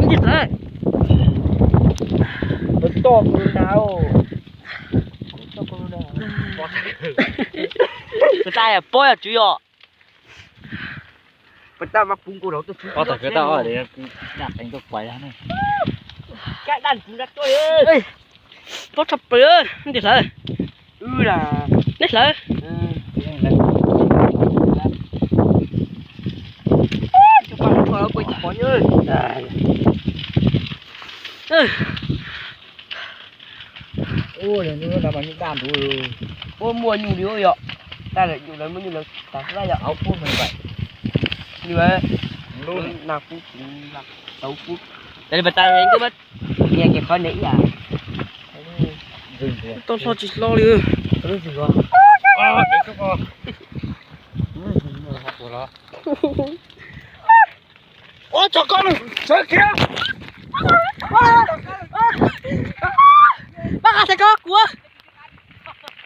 Chết rồi. Nó to con nào. To con nào. Cái tay à bôi à chú ạ. Bắt ta mà phun cô đó tôi phun. Có thật cái tao ở đây nhặt thành cái quái này. Cái đàn phun ra tôi ơi. Tốt thật bữa. Chết rồi. Là. Chết rồi. Cho con nó quay chụp nhớ. Ôi là nó là bằng những đàn thôi. Ôi mua nhiều điều vậy. Ta lại nhiều lần mới nhiều lần ta ra giờ áo phun mình vậy. Như vậy. Luôn nào phun là 6 phút. Đây là tay anh cứ mất. Nghe cái con nãy à. Tôi lo chỉ lo đi. Cái gì cơ? Cái con. Học của nó. Ôi cho con này, trời kia. Bác à thầy con của.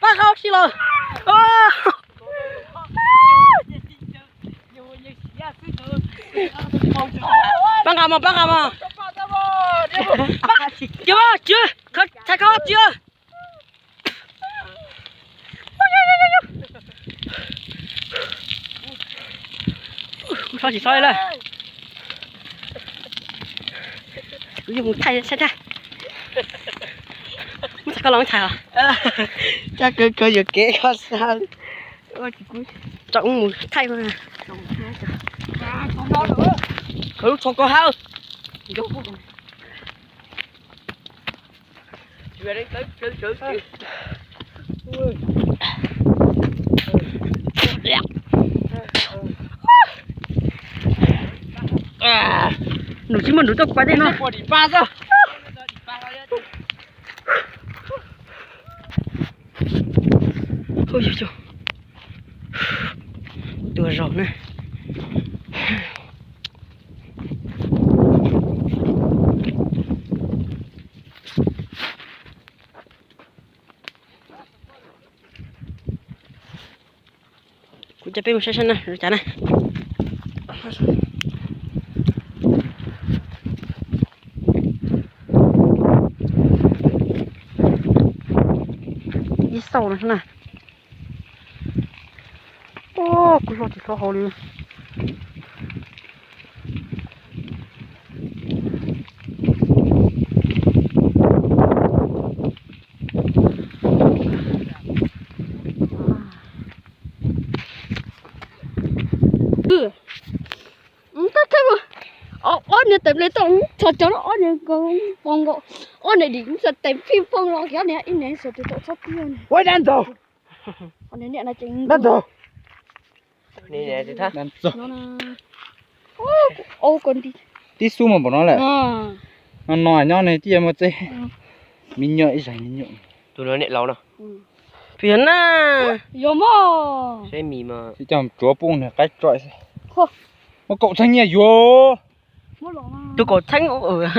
Bác không xin lỗi. Bác à mà. Chưa. Thầy con chưa. Sao chỉ soi lên. Cứ dùng thay sẽ ra. Sao có lòng thay à? Chắc cơ giờ kế có sao. Ôi chị cúi. Trọng một thay mà. Không đó nữa. Cứ cho có hao. Về đây tới chứ. Nó chỉ mà nó tao quá đấy nó. Đi ba sao? Ôi trời. Tua rộng này. Cũng chả biết một xe này, rồi chả này. Đi sâu này này. Ô, cứ lo chỉ lo hồ đi. Nè tập lấy tông cho nó nè con gỗ nè đi cũng sợ tập phim phong lo kéo nè in nè sợ tụi sắp tiền Ôi đàn rồi. nè là chính Đàn rồi. Nè thì thắt. Đàn rồi. nó là ô con đi Tí xu mà bọn nó lại. Nó nói nhau này chia một tí. Mình nhợi rảnh nhựa. Tụi nó nè lâu nào. phiền à vô mò Xe mì mà. Thì chồng chúa bung này cách trọi. Mà cậu thanh nhỉ vô. tôi có thanh ở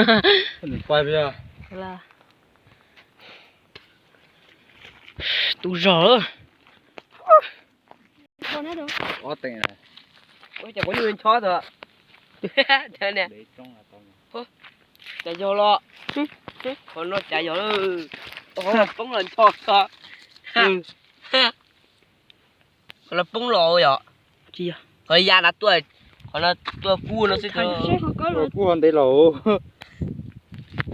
Quay bây giờ. là tôi rõ con đấy đâu Có tình này. Ôi chả có nhiều chó rồi. Thế nè. Để trong là to. Chạy vô lo. Còn nó chạy vô luôn. Bóng lên chó to. Còn là bóng lộ vậy. chi à Thời gian là tuổi. Còn là tuổi cu nó sẽ cho. Cú hòn đây lỗ.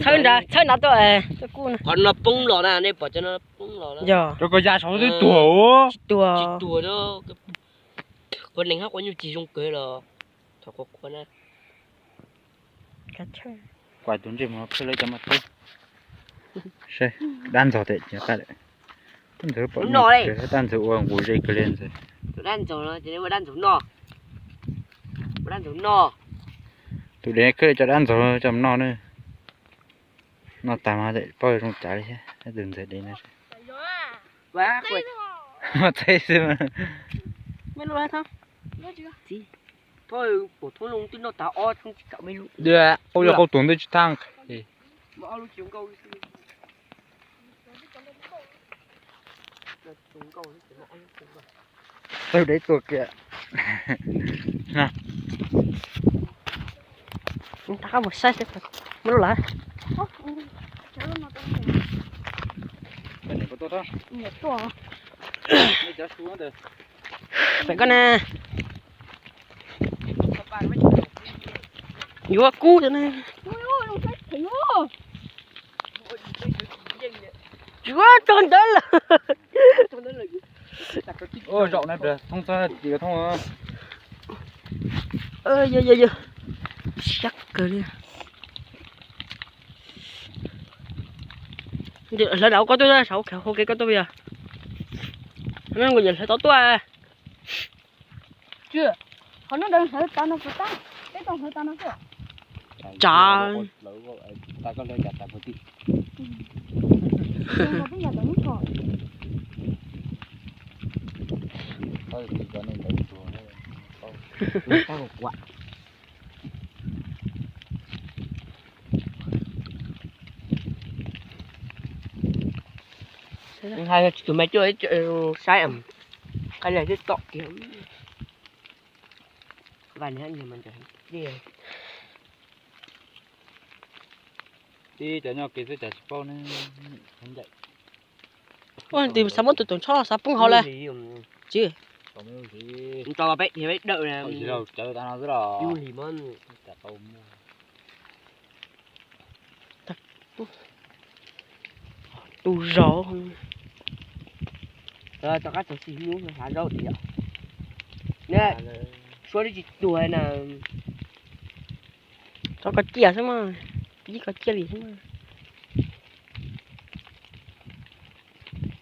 chơi nào tôi cu này Còn là bóng lộ nè, nên bỏ cho nó bóng lộ đó. giờ Rồi có ra 6 tuổi. Chỉ tuổi đó. Con đánh hát có nhiều chỉ dùng cưới là thọ có con á. cá chơi Quả tuấn gì mà cứ lấy cho mặt tôi. Xe, đan giò tệ nhá ta đấy. Không thể bỏ Nó đây. đan giò uống ngủ dậy cứ lên rồi. Đan rồi nó chỉ nên đan rồi no. Đan rồi no. Tụi đấy cứ cho đan giò chấm no nữa. Nó tạm mà dậy, bao trong trái đi chứ. Đừng dậy đấy nữa. Quá quậy. Mà thấy xem mà. mấy lô hay không Gì? Thôi, phổ thông luôn tin nó tao o không chỉ cậu mấy lúc. Được, ôi là câu tuấn tới thang. Mà o lúc chiều câu. Từ đấy tuột kìa. Nè. ta có một sai sẽ phải mất lại bên này có tốt không Nhật to. mấy cháu xuống được phải con nè vô cú cho nè Ôi ôi, nó thích thử vô. chúa trơn đến là ôi rộng này được không sao chỉ có thông giờ chắc cơ đi là đâu có tôi ra sáu kẹo không có tôi bây giờ nó người nhìn thấy tôi à Chưa. Họ nó đang thử tao nó phụ ta. Cái con thử tao nó chưa. trời ta có lên chặt tại một tí Nhưng mà bây giờ vẫn thôi. thôi thì cho nên tới chùa thôi ta một quả hai tụi mày chơi sai ẩm cái này rất tọt kiểu và nếu như mình đi đi cho nhau kia sẽ chặt bao nữa không dậy ôi tìm sao mất tụi tụi cho sao bung họ lên chứ còn mấy gì chúng ta bé thì bé đợi nè gì đâu chờ ta nói rất là du thì món chặt tôm tu rõ tao các tụi xí muốn hả đâu thì nè số đi đuổi nè cho có chia thôi mà chỉ có chia gì thôi mà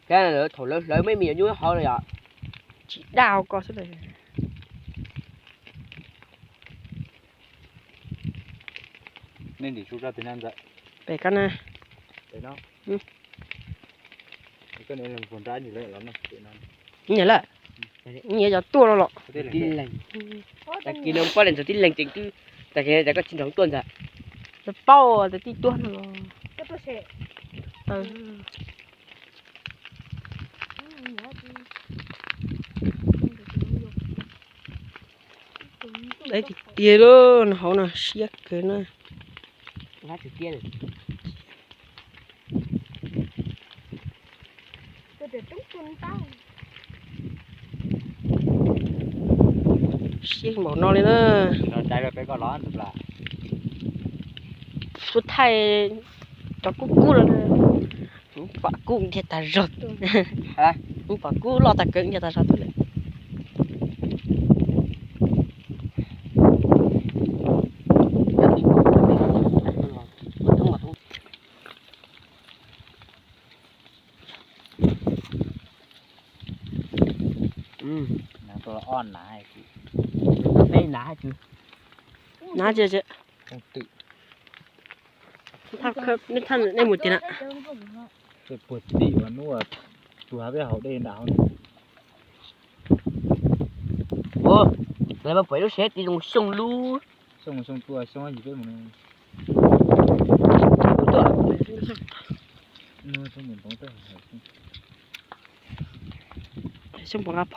cái này nữa thổi lấy mấy miếng dưới họ rồi ạ chỉ đào có số này nên để chút ra từ nam dậy để con này để nó ừ. cái này là con trái gì đấy lắm này như vậy là như giờ tua rồi tin lành tại khi nó có lần đầu tiên lành chính cứ tại cái đã có chiến đấu tuần rồi nó bao tại tí tuần rồi Cái tôi sẽ. đấy thì tia đó nó hậu nó siết cái nó lá từ tia này Tôi để trúng chân tao. siết màu nó lên đó nó trái ra cái con lón được là suốt thay cho cú rồi bà cú thì ta rớt hả bà cú lo ta cứng thì ta rớt thôi nó tôi on lại nó phải ná chứ ná chứ chứ không tự thằng khớp nên thằng nên một tiền ạ cái bột tị và nuôi chùa với hậu đây nào ô này mà phải nó sẽ đi dùng sông lu xong tua xong gì vậy mà nó xong mình bóng tay sông bằng áp